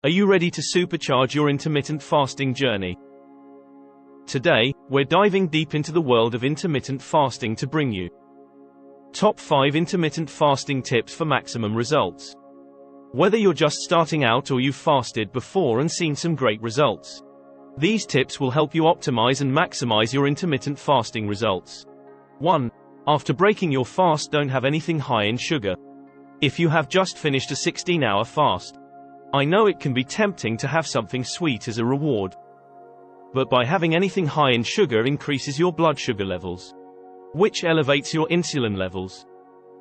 Are you ready to supercharge your intermittent fasting journey? Today, we're diving deep into the world of intermittent fasting to bring you top 5 intermittent fasting tips for maximum results. Whether you're just starting out or you've fasted before and seen some great results, these tips will help you optimize and maximize your intermittent fasting results. 1. After breaking your fast, don't have anything high in sugar. If you have just finished a 16-hour fast, I know it can be tempting to have something sweet as a reward. But by having anything high in sugar increases your blood sugar levels, which elevates your insulin levels.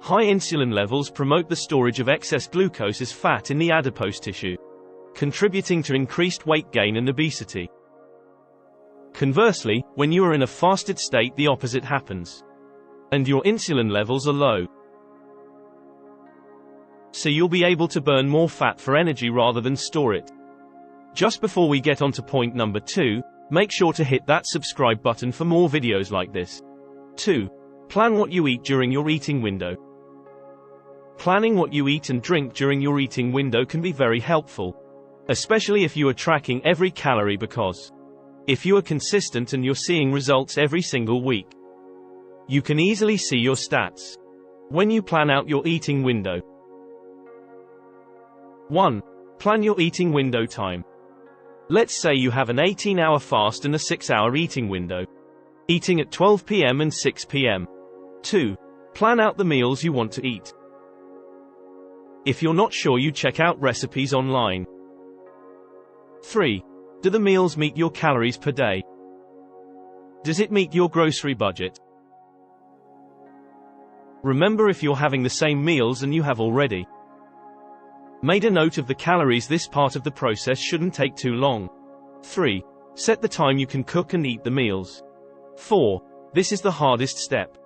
High insulin levels promote the storage of excess glucose as fat in the adipose tissue, contributing to increased weight gain and obesity. Conversely, when you are in a fasted state, the opposite happens, and your insulin levels are low. So you'll be able to burn more fat for energy rather than store it. Just before we get on to point number 2, make sure to hit that subscribe button for more videos like this. 2. Plan what you eat during your eating window. Planning what you eat and drink during your eating window can be very helpful, especially if you are tracking every calorie, because if you are consistent and you're seeing results every single week, you can easily see your stats when you plan out your eating window. 1. Plan your eating window time. Let's say you have an 18-hour fast and a 6-hour eating window, eating at 12 p.m. and 6 p.m. 2. Plan out the meals you want to eat. If you're not sure, you check out recipes online. 3. Do the meals meet your calories per day? Does it meet your grocery budget? Remember, if you're having the same meals and you have already made a note of the calories, this part of the process shouldn't take too long. 3. Set the time you can cook and eat the meals. 4. This is the hardest step.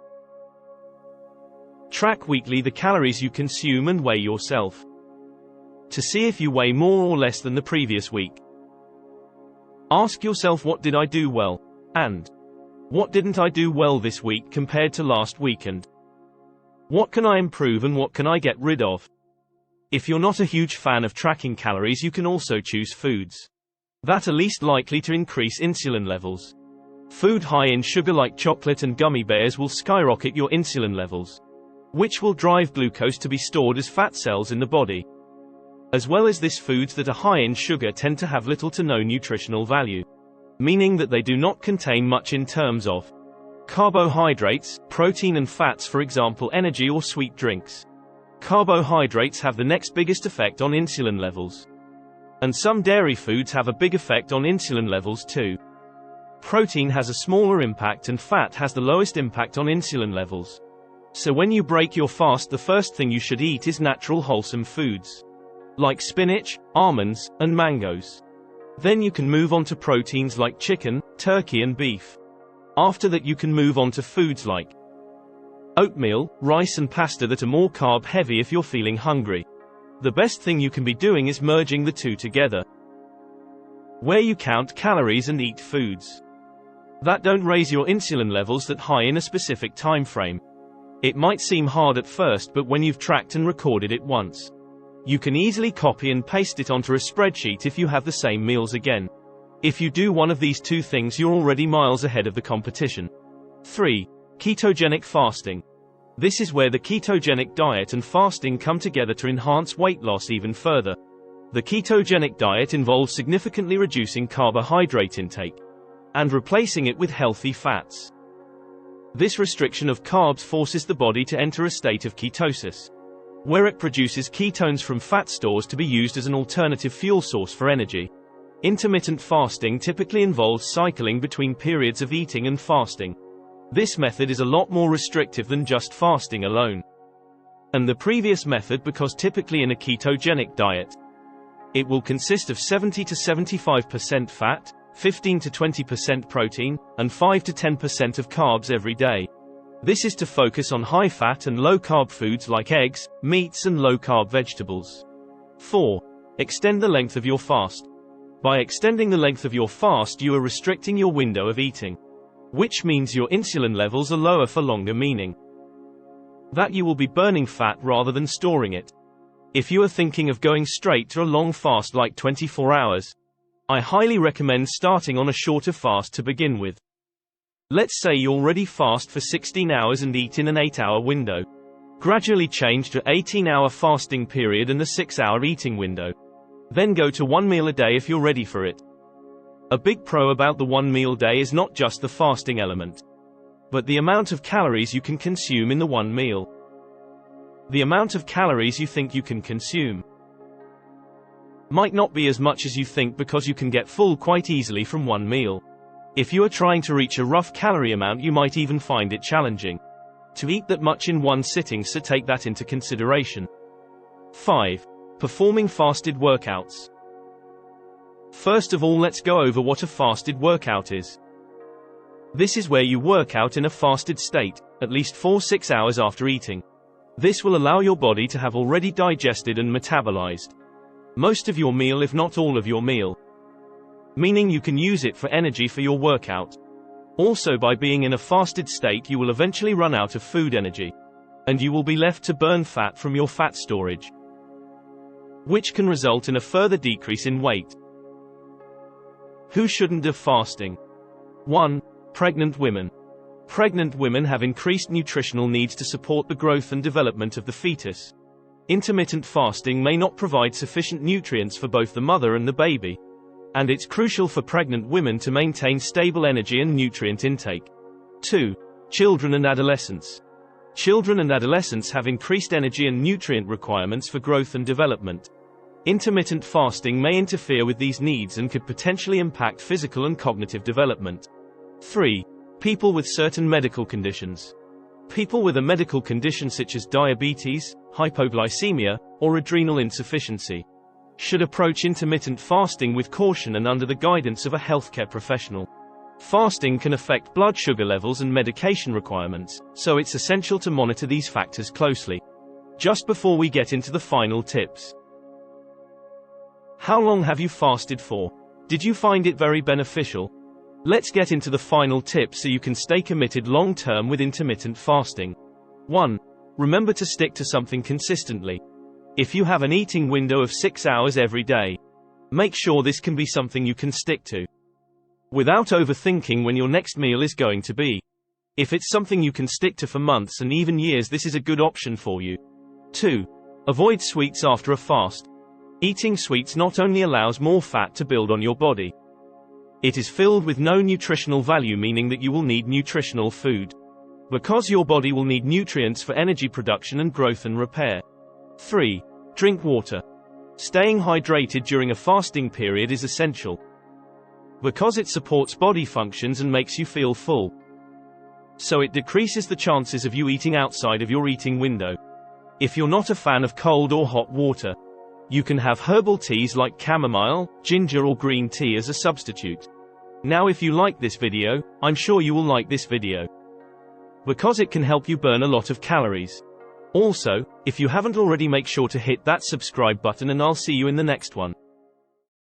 Track weekly the calories you consume and weigh yourself to see if you weigh more or less than the previous week. Ask yourself, what did I do well? And what didn't I do well this week compared to last weekend? What can I improve and what can I get rid of? If you're not a huge fan of tracking calories, you can also choose foods that are least likely to increase insulin levels. Food high in sugar like chocolate and gummy bears will skyrocket your insulin levels, which will drive glucose to be stored as fat cells in the body. As well as this, foods that are high in sugar tend to have little to no nutritional value, meaning that they do not contain much in terms of carbohydrates, protein and fats, for example energy or sweet drinks. Carbohydrates have the next biggest effect on insulin levels, and some dairy foods have a big effect on insulin levels too. Protein has a smaller impact and fat has the lowest impact on insulin levels. So when you break your fast, the first thing you should eat is natural wholesome foods, like spinach, almonds, and mangoes. Then you can move on to proteins like chicken, turkey and beef. After that you can move on to foods like oatmeal, rice and pasta that are more carb heavy if you're feeling hungry. The best thing you can be doing is merging the two together, where you count calories and eat foods that don't raise your insulin levels that high in a specific time frame. It might seem hard at first, but when you've tracked and recorded it once, you can easily copy and paste it onto a spreadsheet if you have the same meals again. If you do one of these two things, you're already miles ahead of the competition. 3. Ketogenic fasting. This is where the ketogenic diet and fasting come together to enhance weight loss even further. The ketogenic diet involves significantly reducing carbohydrate intake and replacing it with healthy fats. This restriction of carbs forces the body to enter a state of ketosis, where it produces ketones from fat stores to be used as an alternative fuel source for energy. Intermittent fasting typically involves cycling between periods of eating and fasting. This method is a lot more restrictive than just fasting alone and the previous method, because typically in a ketogenic diet, it will consist of 70 to 75% fat, 15 to 20% protein, and 5 to 10% of carbs every day. This is to focus on high-fat and low-carb foods like eggs, meats and low-carb vegetables. 4. Extend the length of your fast. By extending the length of your fast, you are restricting your window of eating, which means your insulin levels are lower for longer, meaning that you will be burning fat rather than storing it. If you are thinking of going straight to a long fast like 24 hours, I highly recommend starting on a shorter fast to begin with. Let's say you already fast for 16 hours and eat in an 8-hour window. Gradually change to 18-hour fasting period and a 6-hour eating window. Then go to 1 meal a day if you're ready for it. A big pro about the 1 meal day is not just the fasting element, but the amount of calories you can consume in the 1 meal. The amount of calories you think you can consume might not be as much as you think, because you can get full quite easily from 1 meal. If you are trying to reach a rough calorie amount, you might even find it challenging to eat that much in one sitting, so take that into consideration. 5. Performing fasted workouts. First of all, let's go over what a fasted workout is. This is where you work out in a fasted state, at least 4-6 hours after eating. This will allow your body to have already digested and metabolized most of your meal, if not all of your meal, meaning you can use it for energy for your workout. Also, by being in a fasted state, you will eventually run out of food energy, and you will be left to burn fat from your fat storage, which can result in a further decrease in weight. Who shouldn't do fasting? 1. Pregnant women. Pregnant women have increased nutritional needs to support the growth and development of the fetus. Intermittent fasting may not provide sufficient nutrients for both the mother and the baby, and it's crucial for pregnant women to maintain stable energy and nutrient intake. 2. Children and adolescents. Children and adolescents have increased energy and nutrient requirements for growth and development. Intermittent fasting may interfere with these needs and could potentially impact physical and cognitive development. 3. People with certain medical conditions. People with a medical condition such as diabetes, hypoglycemia, or adrenal insufficiency should approach intermittent fasting with caution and under the guidance of a healthcare professional. Fasting can affect blood sugar levels and medication requirements, so it's essential to monitor these factors closely. Just before we get into the final tips, how long have you fasted for? Did you find it very beneficial? Let's get into the final tip so you can stay committed long-term with intermittent fasting. 1. Remember to stick to something consistently. If you have an eating window of 6 hours every day, make sure this can be something you can stick to, without overthinking when your next meal is going to be. If it's something you can stick to for months and even years, this is a good option for you. 2. Avoid sweets after a fast. Eating sweets not only allows more fat to build on your body, it is filled with no nutritional value, meaning that you will need nutritional food, because your body will need nutrients for energy production and growth and repair. 3. Drink water. Staying hydrated during a fasting period is essential, because it supports body functions and makes you feel full, so it decreases the chances of you eating outside of your eating window. If you're not a fan of cold or hot water, you can have herbal teas like chamomile, ginger or green tea as a substitute. Now, if you like this video, I'm sure you will like this video, because it can help you burn a lot of calories. Also, if you haven't already, make sure to hit that subscribe button, and I'll see you in the next one.